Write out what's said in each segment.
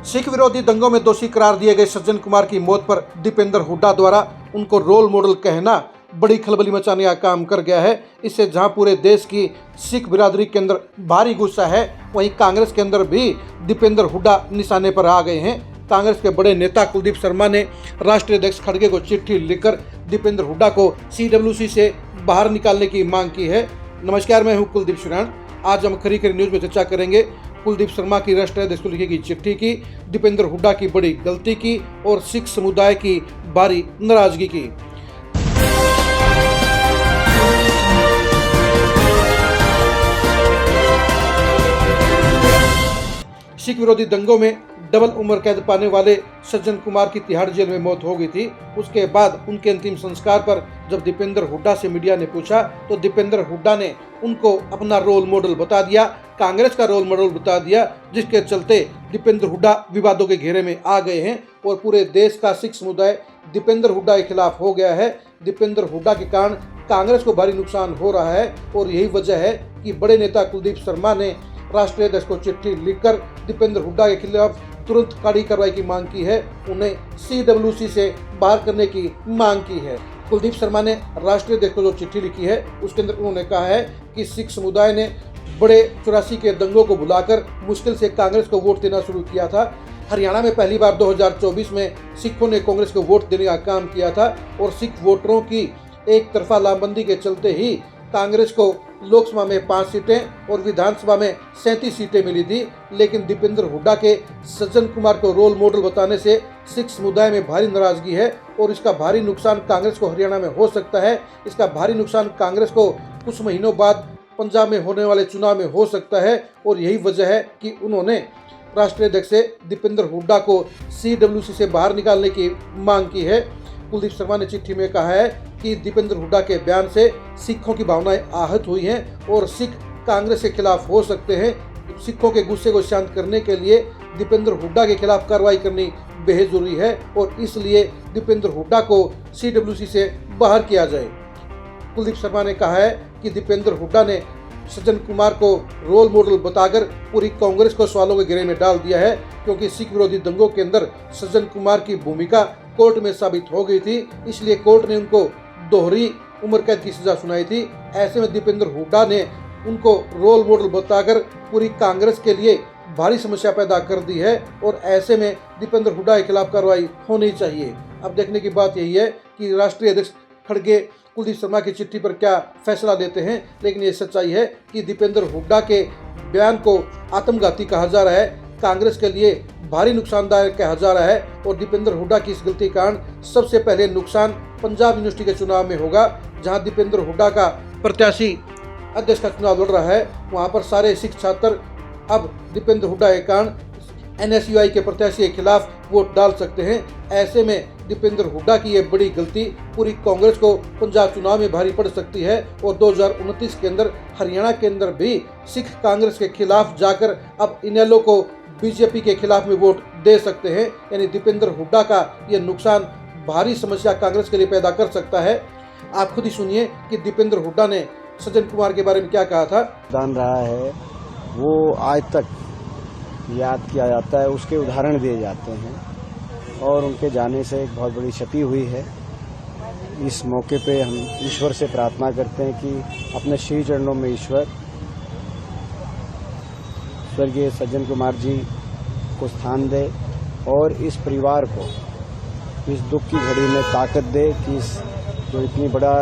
सिख विरोधी दंगों में दोषी करार दिए गए सज्जन कुमार की मौत पर दीपेंद्र हुड्डा द्वारा उनको रोल मॉडल कहना बड़ी खलबली मचाने का काम कर गया है। इससे जहां पूरे देश की सिख बिरादरी के अंदर भारी गुस्सा है, वहीं कांग्रेस के अंदर भी दीपेंद्र हुड्डा निशाने पर आ गए हैं। कांग्रेस के बड़े नेता कुलदीप शर्मा ने राष्ट्रीय अध्यक्ष खड़गे को चिट्ठी लिखकर दीपेंद्र हुड्डा को CWC से बाहर निकालने की मांग की है। नमस्कार, मैं हूं कुलदीप शरण। आज हम खरी खरी न्यूज में चर्चा करेंगे कुलदीप शर्मा की राष्ट्रीय अध्यक्ष को लिखी गई चिट्ठी की, दीपेंद्र हुड्डा की बड़ी गलती की और सिख समुदाय की भारी नाराजगी की। सिख विरोधी दंगों में डबल उम्र कैद पाने वाले सज्जन कुमार की तिहाड़ जेल में मौत हो गई थी। उसके बाद उनके अंतिम संस्कार पर जब दीपेंद्र हुड्डा से मीडिया ने पूछा तो दीपेंद्र हुड्डा ने उनको अपना रोल मॉडल बता दिया, कांग्रेस का रोल मॉडल बता दिया, जिसके चलते दीपेंद्र हुड्डा विवादों के घेरे में आ गए हैं और पूरे देश का सिख समुदाय दीपेंद्र हुड्डा के खिलाफ हो गया है। दीपेंद्र हुड्डा के कारण कांग्रेस को भारी नुकसान हो रहा है और यही वजह है कि बड़े नेता कुलदीप शर्मा ने राष्ट्रीय अध्यक्ष को चिट्ठी लिखकर दीपेंद्र हुड्डा के खिलाफ तुरंत कड़ी कार्रवाई की मांग की है, उन्हें CWC से बाहर करने की मांग की है। कुलदीप शर्मा ने राष्ट्रीय अध्यक्ष को जो चिट्ठी लिखी है उसके अंदर उन्होंने कहा है कि सिख समुदाय ने बड़े 84 के दंगों को बुलाकर मुश्किल से कांग्रेस को वोट देना शुरू किया था। हरियाणा में पहली बार 2024 में सिखों ने कांग्रेस को वोट देने का काम किया था और सिख वोटरों की एक तरफा लामबंदी के चलते ही कांग्रेस को लोकसभा में 5 सीटें और विधानसभा में 37 सीटें मिली थी। लेकिन दीपेंद्र हुड्डा के सज्जन कुमार को रोल मॉडल बताने से सिख समुदाय में भारी नाराजगी है और इसका भारी नुकसान कांग्रेस को हरियाणा में हो सकता है। इसका भारी नुकसान कांग्रेस को कुछ महीनों बाद पंजाब में होने वाले चुनाव में हो सकता है और यही वजह है कि उन्होंने राष्ट्रीय अध्यक्ष से दीपेंद्र हुड्डा को CWC से बाहर निकालने की मांग की है। कुलदीप शर्मा ने चिट्ठी में कहा है कि दीपेंद्र हुड्डा के बयान से सिखों की भावनाएं आहत हुई हैं और सिख कांग्रेस के खिलाफ हो सकते हैं। सिखों के गुस्से को शांत करने के लिए दीपेंद्र हुड्डा के खिलाफ कार्रवाई करनी बेहद जरूरी है और इसलिए दीपेंद्र हुड्डा को CWC से बाहर किया जाए। कुलदीप शर्मा ने कहा है कि दीपेंद्र हुड्डा ने सज्जन कुमार को रोल मॉडल बताकर पूरी कांग्रेस को सवालों के घेरे में डाल दिया है, क्योंकि सिख विरोधी दंगों के अंदर सज्जन कुमार की भूमिका कोर्ट में साबित हो गई थी, इसलिए कोर्ट ने उनको दोहरी उम्र कैद की सजा सुनाई थी। ऐसे में दीपेंद्र हुड्डा ने उनको रोल मॉडल बताकर पूरी कांग्रेस के लिए भारी समस्या पैदा कर दी है और ऐसे में दीपेंद्र हुड्डा के खिलाफ कार्रवाई होनी चाहिए। अब देखने की बात यही है कि राष्ट्रीय अध्यक्ष खड़गे कुलदीप शर्मा की चिट्ठी पर क्या फैसला देते हैं, लेकिन ये सच्चाई है कि दीपेंद्र हुड्डा के बयान को आत्मघाती कहा जा रहा है, कांग्रेस के लिए भारी नुकसानदायक कहा जा रहा है और दीपेंद्र हुड्डा की इस गलती के कारण सबसे पहले नुकसान पंजाब यूनिवर्सिटी के चुनाव में होगा, जहां दीपेंद्र हुड्डा का प्रत्याशी अध्यक्ष का चुनाव लड़ रहा है। वहां पर सारे सिख छात्र अब दीपेंद्र हुड्डा के कारण NSUI के प्रत्याशी के खिलाफ वोट डाल सकते हैं। ऐसे में दीपेंद्र हुड्डा की ये बड़ी गलती पूरी कांग्रेस को पंजाब चुनाव में भारी पड़ सकती है और 2029 के अंदर हरियाणा के अंदर भी सिख कांग्रेस के खिलाफ जाकर अब इनेलो को BJP के खिलाफ में वोट दे सकते हैं। यानी दीपेंद्र हुड्डा का ये नुकसान भारी समस्या कांग्रेस के लिए पैदा कर सकता है। आप खुद ही सुनिए कि दीपेंद्र हुड्डा ने सज्जन कुमार के बारे में क्या कहा था। दान रहा है वो आज तक याद किया जाता है, उसके उदाहरण दिए जाते हैं और उनके जाने से एक बहुत बड़ी क्षति हुई है। इस मौके पे हम ईश्वर से प्रार्थना करते हैं कि अपने श्री चरणों में ईश्वर स्वर्गीय सज्जन कुमार जी को स्थान दे और इस परिवार को इस दुख की घड़ी में ताकत दे कि इस जो इतनी बड़ा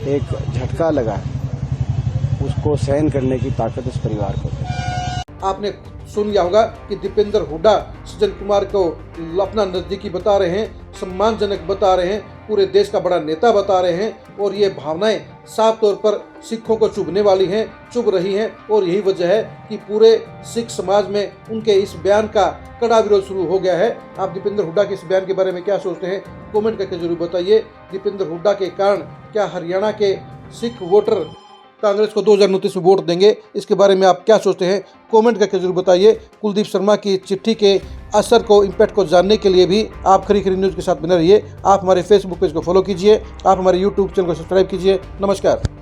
एक झटका लगा है उसको सहन करने की ताकत इस परिवार को दे। आपने सुन लिया होगा कि दीपेंद्र हुड्डा सज्जन कुमार को अपना नजदीकी बता रहे हैं, सम्मानजनक बता रहे हैं, पूरे देश का बड़ा नेता बता रहे हैं और ये भावनाएं साफ तौर पर सिखों को चुभने वाली हैं, चुभ रही हैं और यही वजह है कि पूरे सिख समाज में उनके इस बयान का कड़ा विरोध शुरू हो गया है। आप दीपेंद्र हुड्डा के इस बयान के बारे में क्या सोचते हैं, कमेंट करके जरूर बताइए। दीपेंद्र हुड्डा के कारण क्या हरियाणा के सिख वोटर कांग्रेस को 2029 में वोट देंगे, इसके बारे में आप क्या सोचते हैं, कमेंट करके जरूर बताइए। कुलदीप शर्मा की चिट्ठी के असर को, इम्पैक्ट को जानने के लिए भी आप खरी खरी न्यूज़ के साथ बने रहिए। आप हमारे फेसबुक पेज को फॉलो कीजिए, आप हमारे यूट्यूब चैनल को सब्सक्राइब कीजिए। नमस्कार।